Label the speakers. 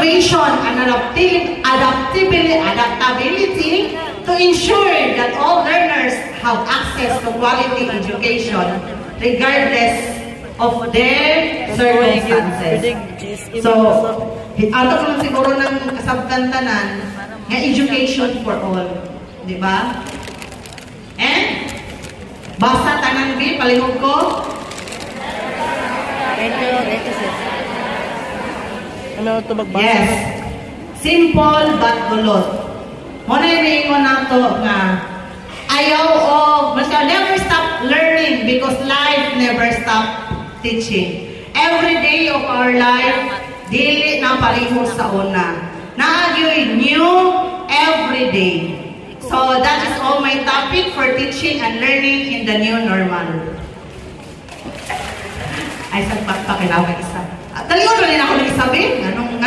Speaker 1: innovation and adaptability to ensure that all learners have access to quality education regardless of their circumstances. So, ato lang siguro ng kasabtantanan nga education for all. Di ba? And, basta tanan bi, palihog ko.
Speaker 2: Thank you, sis. Ano ito magbasa?
Speaker 1: Yes. Simple but gulot. Muna yung nato nga ayaw o basta never stop learning because life never stop teaching. Every day of our life, dili na parehas sa una. Naagyo'y new every day. So that is all my topic for teaching and learning in the new normal. Ay, sagpat pa kailangan isa. Taliwan rin ako ng isabi. Anong